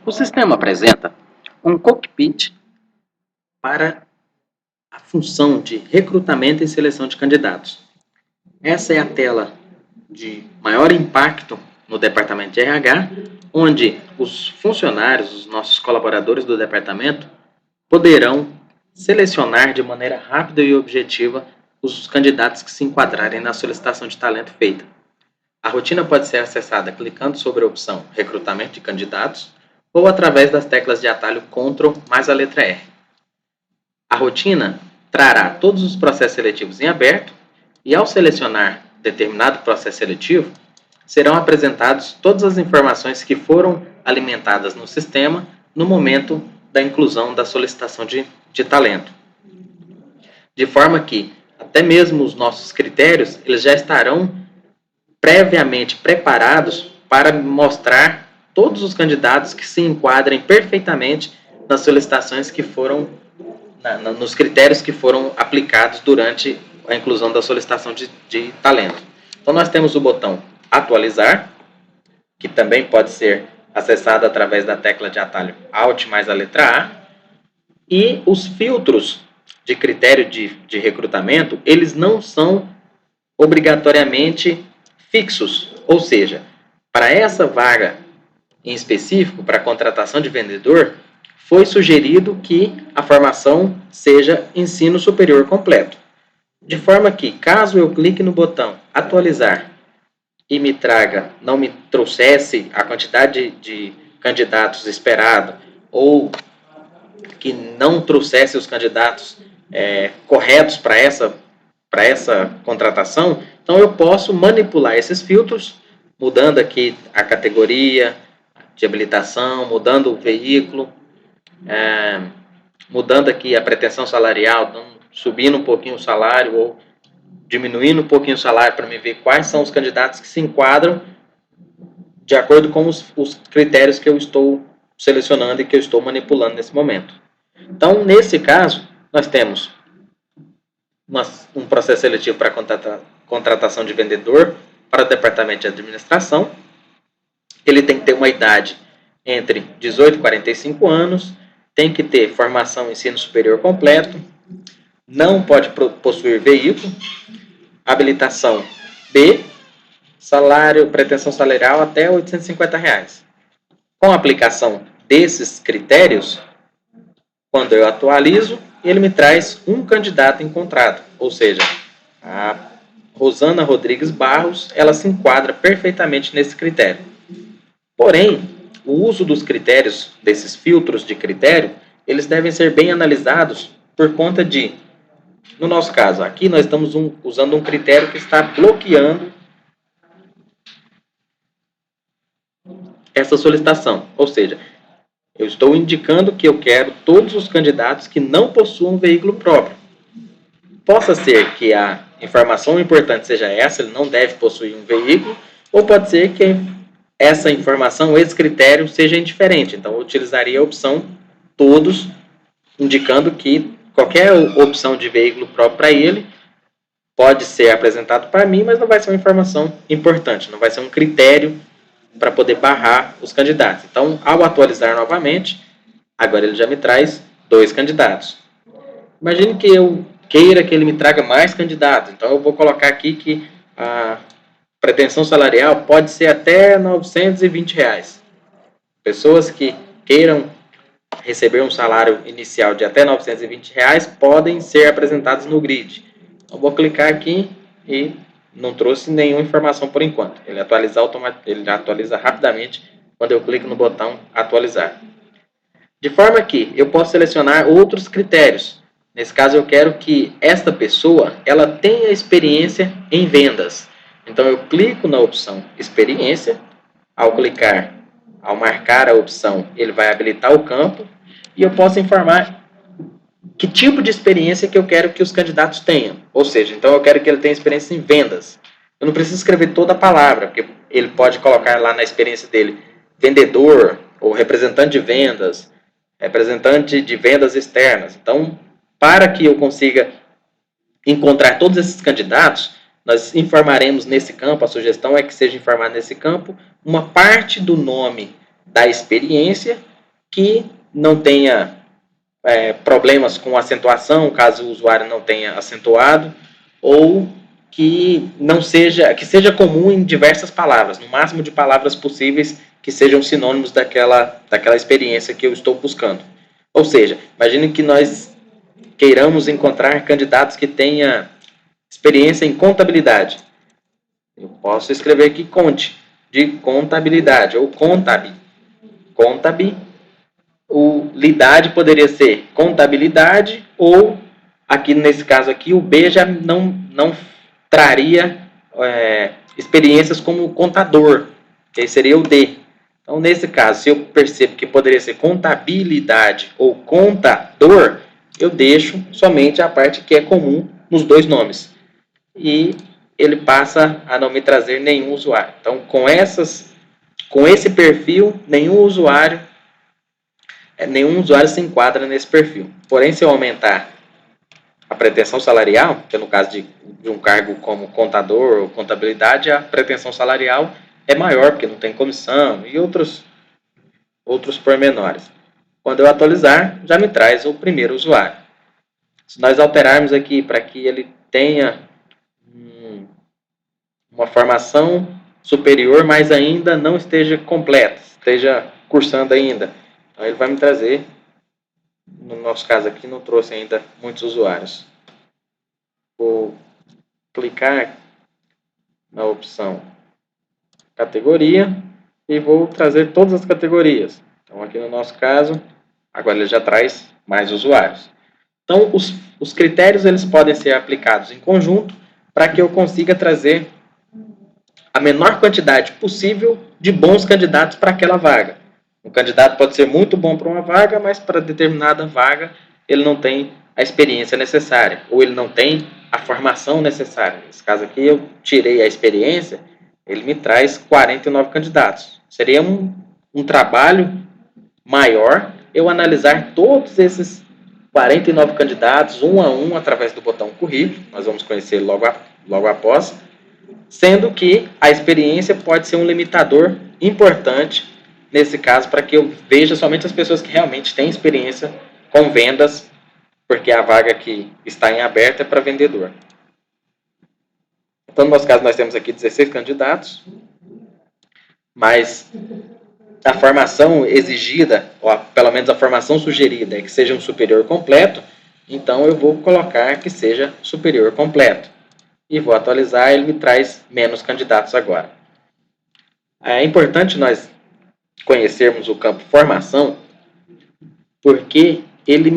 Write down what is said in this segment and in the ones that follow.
O sistema apresenta um cockpit para a função de recrutamento e seleção de candidatos. Essa é a tela de maior impacto no departamento de RH, onde os funcionários, os nossos colaboradores do departamento, poderão selecionar de maneira rápida e objetiva os candidatos que se enquadrarem na solicitação de talento feita. A rotina pode ser acessada clicando sobre a opção Recrutamento de Candidatos ou através das teclas de atalho Ctrl mais a letra R. A rotina trará todos os processos seletivos em aberto e, ao selecionar determinado processo seletivo, serão apresentadas todas as informações que foram alimentadas no sistema no momento da inclusão da solicitação de talento. De forma que, até mesmo os nossos critérios, eles já estarão previamente preparados para mostrar todos os candidatos que se enquadrem perfeitamente nas solicitações que foram, nos critérios que foram aplicados durante a inclusão da solicitação de talento. Então, nós temos o botão Atualizar, que também pode ser acessado através da tecla de atalho Alt mais a letra A, e os filtros de critério de recrutamento, eles não são obrigatoriamente fixos, ou seja, para essa vaga em específico, para a contratação de vendedor, foi sugerido que a formação seja ensino superior completo. De forma que, caso eu clique no botão Atualizar e não me trouxesse a quantidade de candidatos esperada, ou que não trouxesse os candidatos corretos para essa contratação, então eu posso manipular esses filtros, mudando aqui a categoria de habilitação, mudando o veículo, mudando aqui a pretensão salarial, então, subindo um pouquinho o salário ou diminuindo um pouquinho o salário para me ver quais são os candidatos que se enquadram de acordo com os critérios que eu estou selecionando e que eu estou manipulando nesse momento. Então, nesse caso, nós temos um processo seletivo para contratação de vendedor para o departamento de administração. Ele tem que ter uma idade entre 18 e 45 anos, tem que ter formação em ensino superior completo, não pode possuir veículo, habilitação B, salário, pretensão salarial até R$ 850. Com a aplicação desses critérios, quando eu atualizo, ele me traz um candidato encontrado, ou seja, a Rosana Rodrigues Barros, ela se enquadra perfeitamente nesse critério. Porém, o uso dos critérios, desses filtros de critério, eles devem ser bem analisados por conta de, no nosso caso, aqui nós estamos usando um critério que está bloqueando essa solicitação, ou seja, eu estou indicando que eu quero todos os candidatos que não possuam veículo próprio. Possa ser que a informação importante seja essa, ele não deve possuir um veículo, ou pode ser que essa informação, esse critério, seja indiferente. Então, eu utilizaria a opção todos, indicando que qualquer opção de veículo próprio para ele pode ser apresentado para mim, mas não vai ser uma informação importante, não vai ser um critério para poder barrar os candidatos. Então, ao atualizar novamente, agora ele já me traz 2 candidatos. Imagine que eu queira que ele me traga mais candidatos. Então, eu vou colocar aqui que a pretensão salarial pode ser até R$ 920. Pessoas que queiram receber um salário inicial de até R$ 920 podem ser apresentadas no grid. Eu vou clicar aqui e não trouxe nenhuma informação por enquanto. Ele atualiza rapidamente quando eu clico no botão Atualizar. De forma que eu posso selecionar outros critérios. Nesse caso, eu quero que esta pessoa ela tenha experiência em vendas. Então, eu clico na opção Experiência. Ao marcar a opção, ele vai habilitar o campo e eu posso informar que tipo de experiência que eu quero que os candidatos tenham. Ou seja, então eu quero que ele tenha experiência em vendas. Eu não preciso escrever toda a palavra, porque ele pode colocar lá na experiência dele vendedor ou representante de vendas, representante de vendas externas. Então, para que eu consiga encontrar todos esses candidatos, nós informaremos nesse campo, a sugestão é que seja informado nesse campo, uma parte do nome da experiência que não tenha problemas com acentuação, caso o usuário não tenha acentuado, ou que seja comum em diversas palavras, no máximo de palavras possíveis que sejam sinônimos daquela experiência que eu estou buscando. Ou seja, imagine que nós queiramos encontrar candidatos que tenham experiência em contabilidade. Eu posso escrever aqui conte, de contabilidade, ou contabi. Contabi. O lidade poderia ser contabilidade, ou, aqui nesse caso aqui, o B já não traria experiências como contador, que aí seria o D. Então, nesse caso, se eu percebo que poderia ser contabilidade ou contador, eu deixo somente a parte que é comum nos dois nomes. E ele passa a não me trazer nenhum usuário. Então, com esse perfil, nenhum usuário se enquadra nesse perfil. Porém, se eu aumentar a pretensão salarial, que é no caso de um cargo como contador ou contabilidade, a pretensão salarial é maior, porque não tem comissão e outros pormenores. Quando eu atualizar, já me traz o primeiro usuário. Se nós alterarmos aqui para que ele tenha uma formação superior, mas ainda não esteja completa, esteja cursando ainda, então ele vai me trazer, no nosso caso aqui, não trouxe ainda muitos usuários. Vou clicar na opção categoria e vou trazer todas as categorias. Então, aqui no nosso caso, agora ele já traz mais usuários. Então, os critérios eles podem ser aplicados em conjunto para que eu consiga trazer a menor quantidade possível de bons candidatos para aquela vaga. Um candidato pode ser muito bom para uma vaga, mas para determinada vaga ele não tem a experiência necessária, ou ele não tem a formação necessária. Nesse caso aqui, eu tirei a experiência, ele me traz 49 candidatos. Seria um trabalho maior eu analisar todos esses 49 candidatos, um a um, através do botão currículo, nós vamos conhecer logo após, sendo que a experiência pode ser um limitador importante nesse caso, para que eu veja somente as pessoas que realmente têm experiência com vendas, porque a vaga que está em aberto é para vendedor. Então, no nosso caso, nós temos aqui 16 candidatos, mas a formação exigida, ou pelo menos a formação sugerida, é que seja um superior completo, então eu vou colocar que seja superior completo. E vou atualizar, ele me traz menos candidatos agora. É importante nós conhecermos o campo formação, porque ele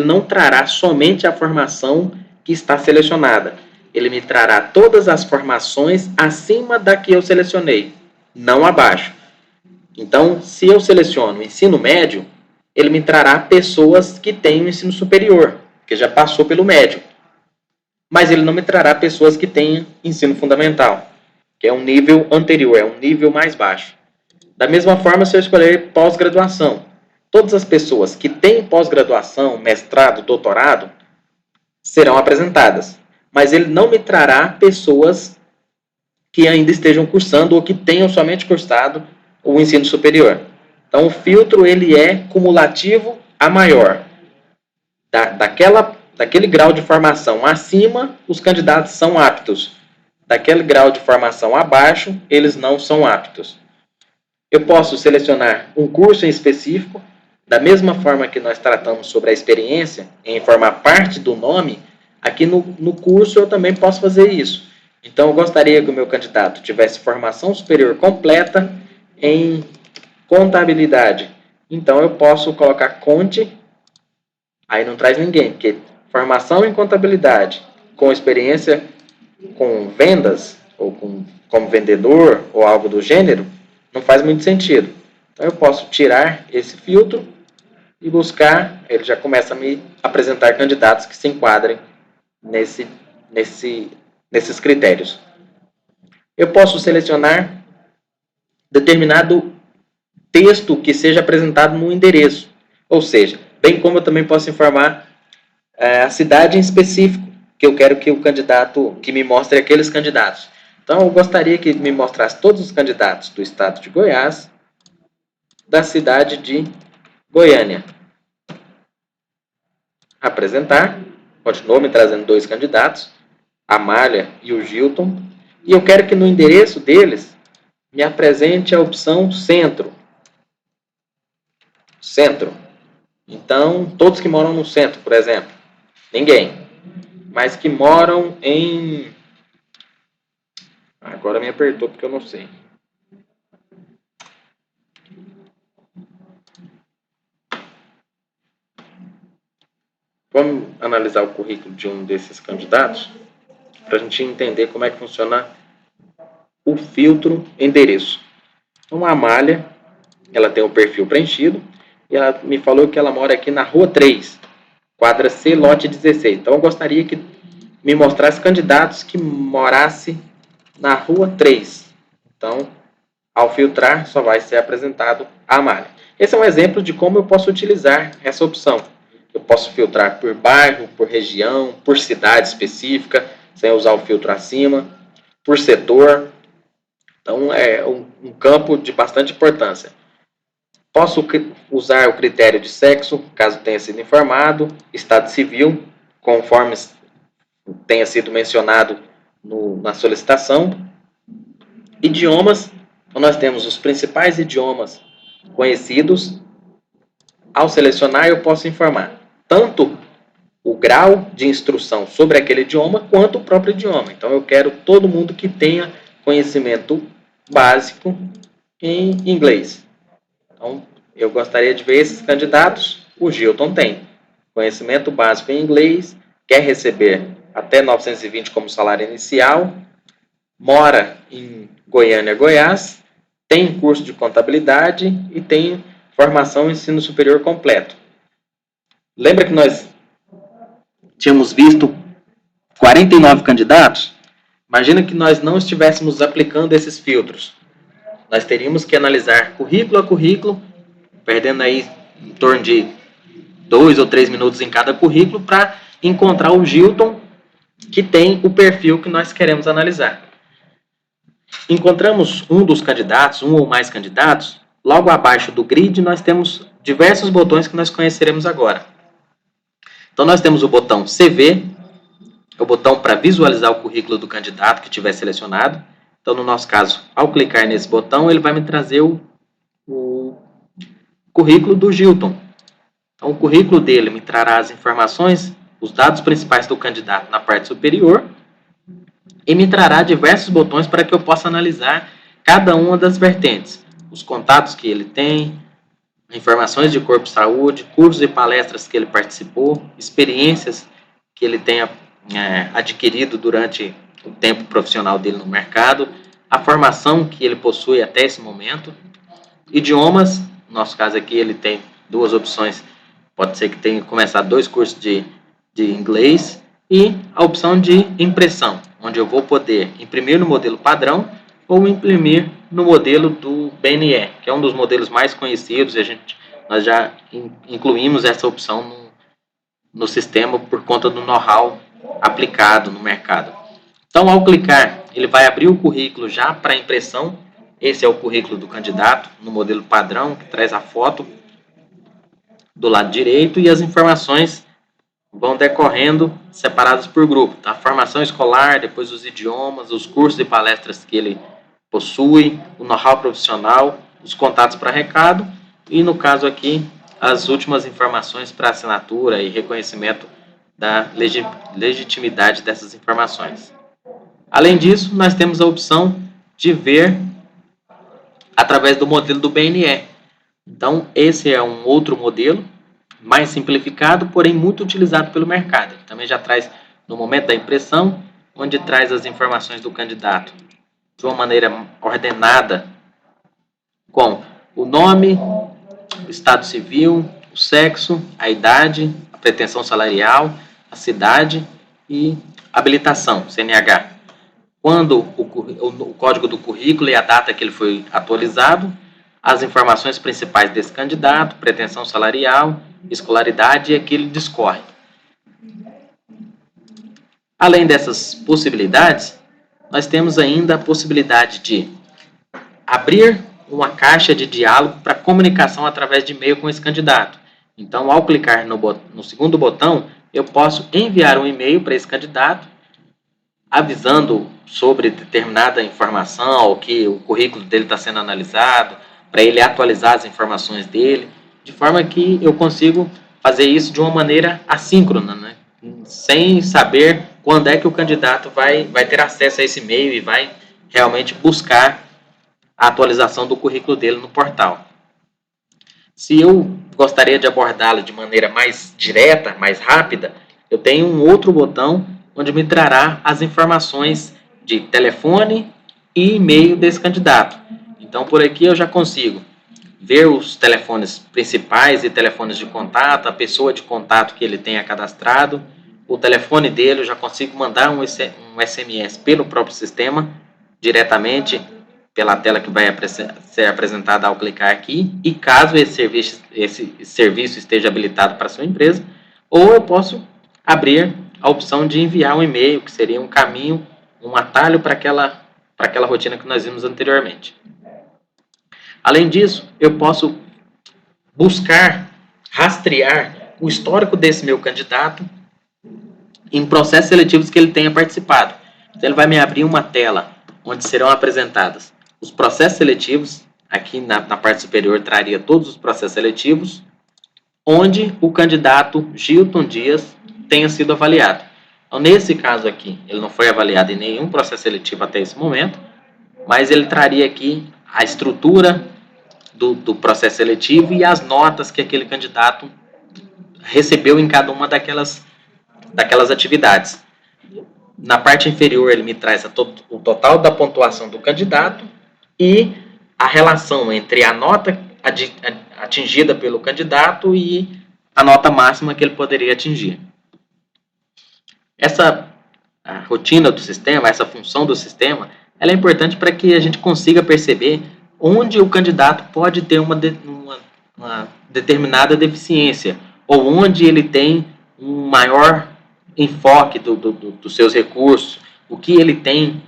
não trará somente a formação que está selecionada. Ele me trará todas as formações acima da que eu selecionei, não abaixo. Então, se eu seleciono ensino médio, ele me trará pessoas que têm o ensino superior, que já passou pelo médio. Mas ele não me trará pessoas que têm ensino fundamental, que é um nível anterior, é um nível mais baixo. Da mesma forma, se eu escolher pós-graduação, todas as pessoas que têm pós-graduação, mestrado, doutorado, serão apresentadas. Mas ele não me trará pessoas que ainda estejam cursando ou que tenham somente cursado o ensino superior. Então, o filtro ele é cumulativo a maior. Daquele grau de formação acima, os candidatos são aptos. Daquele grau de formação abaixo, eles não são aptos. Eu posso selecionar um curso em específico, da mesma forma que nós tratamos sobre a experiência, em formar parte do nome, aqui no curso eu também posso fazer isso. Então, eu gostaria que o meu candidato tivesse formação superior completa em contabilidade. Então, eu posso colocar Conte, aí não traz ninguém, porque formação em contabilidade, com experiência com vendas, ou como vendedor, ou algo do gênero, não faz muito sentido. Então, eu posso tirar esse filtro e buscar, ele já começa a me apresentar candidatos que se enquadrem nesses critérios. Eu posso selecionar determinado texto que seja apresentado no endereço, ou seja, bem como eu também posso informar a cidade em específico, que eu quero que o candidato, que me mostre aqueles candidatos. Então, eu gostaria que me mostrasse todos os candidatos do estado de Goiás, da cidade de Goiânia. Apresentar. Continuou me trazendo 2 candidatos, a Amália e o Gilton. E eu quero que no endereço deles me apresente a opção centro. Centro. Então, todos que moram no centro, por exemplo. Ninguém. Mas que moram em... Agora me apertou porque eu não sei. Vamos analisar o currículo de um desses candidatos para a gente entender como é que funciona o filtro endereço. Então, a Amália, ela tem o perfil preenchido e ela me falou que ela mora aqui na Rua 3, quadra C, lote 16. Então, eu gostaria que me mostrasse candidatos que morassem na Rua 3. Então, ao filtrar, só vai ser apresentado a Amália. Esse é um exemplo de como eu posso utilizar essa opção. Eu posso filtrar por bairro, por região, por cidade específica, sem usar o filtro acima, por setor. Então, é um campo de bastante importância. Posso usar o critério de sexo, caso tenha sido informado, estado civil, conforme tenha sido mencionado na solicitação. Idiomas, então nós temos os principais idiomas conhecidos. Ao selecionar, eu posso informar tanto o grau de instrução sobre aquele idioma, quanto o próprio idioma. Então, eu quero todo mundo que tenha conhecimento básico em inglês. Então, eu gostaria de ver esses candidatos. O Gilton tem conhecimento básico em inglês, quer receber até 920 como salário inicial, mora em Goiânia, Goiás, tem curso de contabilidade e tem formação em ensino superior completo. Lembra que nós tínhamos visto 49 candidatos? Imagina que nós não estivéssemos aplicando esses filtros. Nós teríamos que analisar currículo a currículo, perdendo aí em torno de 2 ou 3 minutos em cada currículo para encontrar o Gilton que tem o perfil que nós queremos analisar. Encontramos um dos candidatos, um ou mais candidatos, logo abaixo do grid nós temos diversos botões que nós conheceremos agora. Então nós temos o botão CV, o botão para visualizar o currículo do candidato que tiver selecionado. Então no nosso caso, ao clicar nesse botão, ele vai me trazer o currículo do Gilton. Então o currículo dele me trará as informações, os dados principais do candidato na parte superior e me trará diversos botões para que eu possa analisar cada uma das vertentes. Os contatos que ele tem, informações de corpo de saúde, cursos e palestras que ele participou, experiências que ele tenha adquirido durante o tempo profissional dele no mercado, a formação que ele possui até esse momento, idiomas, no nosso caso aqui ele tem 2 opções, pode ser que tenha começado 2 cursos de inglês, e a opção de impressão, onde eu vou poder imprimir no modelo padrão ou imprimir no modelo do BNE, que é um dos modelos mais conhecidos, e nós já incluímos essa opção no sistema por conta do know-how aplicado no mercado. Então, ao clicar, ele vai abrir o currículo já para impressão. Esse é o currículo do candidato, no modelo padrão, que traz a foto do lado direito e as informações vão decorrendo separadas por grupo. Tá? A formação escolar, depois os idiomas, os cursos e palestras que ele possui, o know-how profissional, os contatos para recado e, no caso aqui, as últimas informações para assinatura e reconhecimento da legitimidade dessas informações. Além disso, nós temos a opção de ver através do modelo do BNE. Então, esse é um outro modelo, mais simplificado, porém muito utilizado pelo mercado. Ele também já traz no momento da impressão, onde traz as informações do candidato de uma maneira ordenada, com o nome, o estado civil, o sexo, a idade, a pretensão salarial, a cidade e habilitação, CNH. Quando o código do currículo e a data que ele foi atualizado, as informações principais desse candidato, pretensão salarial, escolaridade e aqui ele discorre. Além dessas possibilidades, nós temos ainda a possibilidade de abrir uma caixa de diálogo para comunicação através de e-mail com esse candidato. Então, ao clicar no segundo botão, eu posso enviar um e-mail para esse candidato, avisando sobre determinada informação, ou que o currículo dele está sendo analisado, para ele atualizar as informações dele, de forma que eu consigo fazer isso de uma maneira assíncrona, né? Sem saber quando é que o candidato vai ter acesso a esse e-mail e vai realmente buscar a atualização do currículo dele no portal. Se eu gostaria de abordá-lo de maneira mais direta, mais rápida, eu tenho um outro botão onde me trará as informações de telefone e e-mail desse candidato. Então, por aqui eu já consigo ver os telefones principais e telefones de contato, a pessoa de contato que ele tenha cadastrado, o telefone dele, eu já consigo mandar um SMS pelo próprio sistema, diretamente pela tela que vai ser apresentada ao clicar aqui, e caso esse serviço esteja habilitado para a sua empresa, ou eu posso abrir a opção de enviar um e-mail, que seria um caminho, um atalho para aquela rotina que nós vimos anteriormente. Além disso, eu posso buscar, rastrear o histórico desse meu candidato em processos seletivos que ele tenha participado. Então, ele vai me abrir uma tela onde serão apresentadas os processos seletivos. Aqui na parte superior traria todos os processos seletivos, onde o candidato Gilton Dias tenha sido avaliado. Então, nesse caso aqui, ele não foi avaliado em nenhum processo seletivo até esse momento, mas ele traria aqui a estrutura do processo seletivo e as notas que aquele candidato recebeu em cada uma daquelas atividades. Na parte inferior, ele me traz o total da pontuação do candidato e a relação entre a nota atingida pelo candidato e a nota máxima que ele poderia atingir. Essa rotina do sistema, essa função do sistema, ela é importante para que a gente consiga perceber onde o candidato pode ter uma determinada deficiência, ou onde ele tem um maior enfoque dos seus recursos, o que ele tem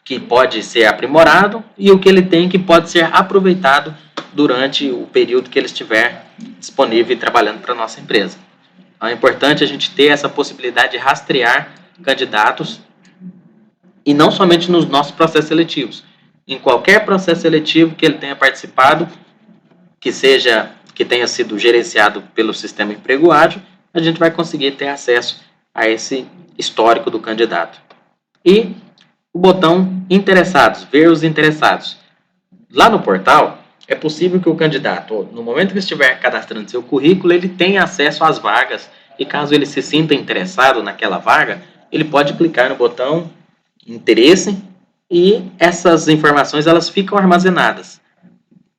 que pode ser aprimorado e o que ele tem que pode ser aproveitado durante o período que ele estiver disponível e trabalhando para a nossa empresa. Então, é importante a gente ter essa possibilidade de rastrear candidatos, e não somente nos nossos processos seletivos. Em qualquer processo seletivo que ele tenha participado, que tenha sido gerenciado pelo sistema Emprego Ágil, a gente vai conseguir ter acesso a esse histórico do candidato. E o botão Interessados, ver os interessados. Lá no portal, é possível que o candidato, no momento que estiver cadastrando seu currículo, ele tenha acesso às vagas, e caso ele se sinta interessado naquela vaga, ele pode clicar no botão Interesse, e essas informações elas ficam armazenadas.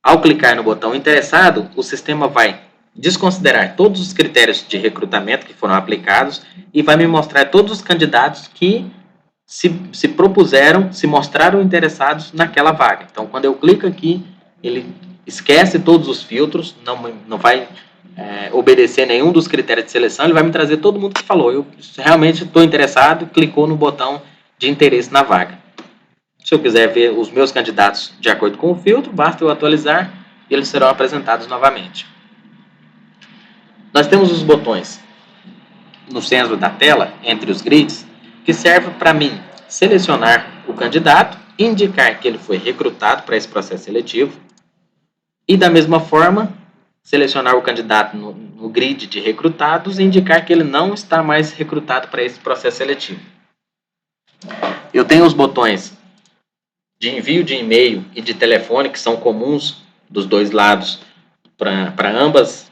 Ao clicar no botão Interessado, o sistema vai desconsiderar todos os critérios de recrutamento que foram aplicados e vai me mostrar todos os candidatos que se propuseram, se mostraram interessados naquela vaga. Então, quando eu clico aqui, ele esquece todos os filtros, não vai obedecer nenhum dos critérios de seleção, ele vai me trazer todo mundo que falou, eu realmente estou interessado, clicou no botão de interesse na vaga. Se eu quiser ver os meus candidatos de acordo com o filtro, basta eu atualizar e eles serão apresentados novamente. Nós temos os botões no centro da tela, entre os grids, que servem para mim selecionar o candidato, indicar que ele foi recrutado para esse processo seletivo e, da mesma forma, selecionar o candidato no grid de recrutados e indicar que ele não está mais recrutado para esse processo seletivo. Eu tenho os botões de envio de e-mail e de telefone, que são comuns dos dois lados para ambas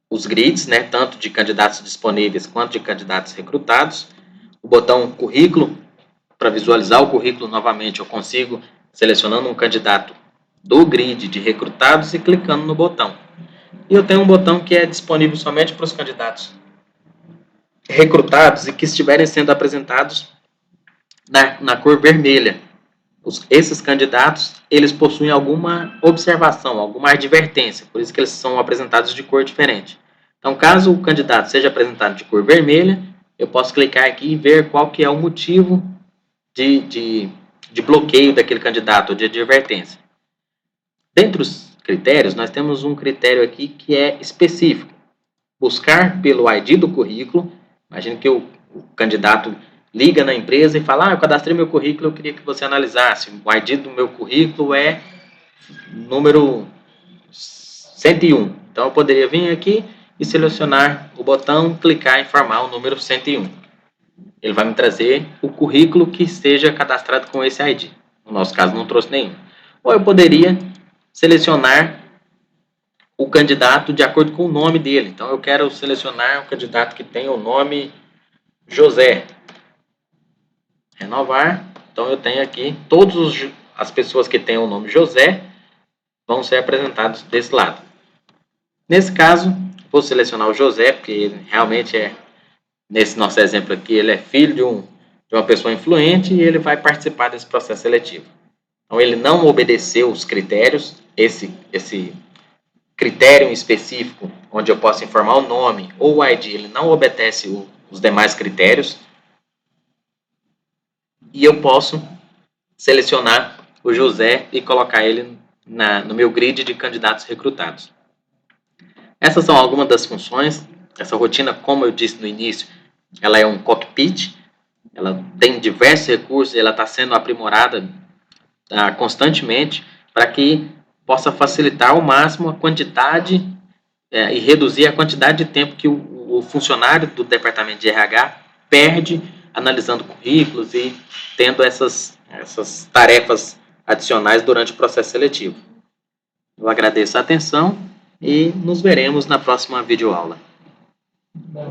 os grids, né, tanto de candidatos disponíveis quanto de candidatos recrutados. O botão currículo, para visualizar o currículo novamente, eu consigo selecionando um candidato do grid de recrutados e clicando no botão. E eu tenho um botão que é disponível somente para os candidatos recrutados e que estiverem sendo apresentados na cor vermelha. Esses candidatos, eles possuem alguma observação, alguma advertência, por isso que eles são apresentados de cor diferente. Então, caso o candidato seja apresentado de cor vermelha, eu posso clicar aqui e ver qual que é o motivo de bloqueio daquele candidato, ou de advertência. Dentre os critérios, nós temos um critério aqui que é específico. Buscar pelo ID do currículo. Imagine que o candidato liga na empresa e fala, eu cadastrei meu currículo, eu queria que você analisasse. O ID do meu currículo é número 101. Então, eu poderia vir aqui e selecionar o botão, clicar em formar o número 101. Ele vai me trazer o currículo que esteja cadastrado com esse ID. No nosso caso, não trouxe nenhum. Ou eu poderia selecionar o candidato de acordo com o nome dele. Então, eu quero selecionar um candidato que tenha o nome José. Renovar. Então, eu tenho aqui todas as pessoas que têm o nome José vão ser apresentados desse lado. Nesse caso, vou selecionar o José, porque ele realmente nesse nosso exemplo aqui, ele é filho de uma pessoa influente e ele vai participar desse processo seletivo. Então, ele não obedeceu os critérios, esse critério em específico, onde eu posso informar o nome ou o ID, ele não obedece os demais critérios. E eu posso selecionar o José e colocar ele no meu grid de candidatos recrutados. Essas são algumas das funções. Essa rotina, como eu disse no início, ela é um cockpit, ela tem diversos recursos, ela está sendo aprimorada constantemente para que possa facilitar ao máximo a quantidade e reduzir a quantidade de tempo que o funcionário do departamento de RH perde analisando currículos e tendo essas tarefas adicionais durante o processo seletivo. Eu agradeço a atenção e nos veremos na próxima videoaula.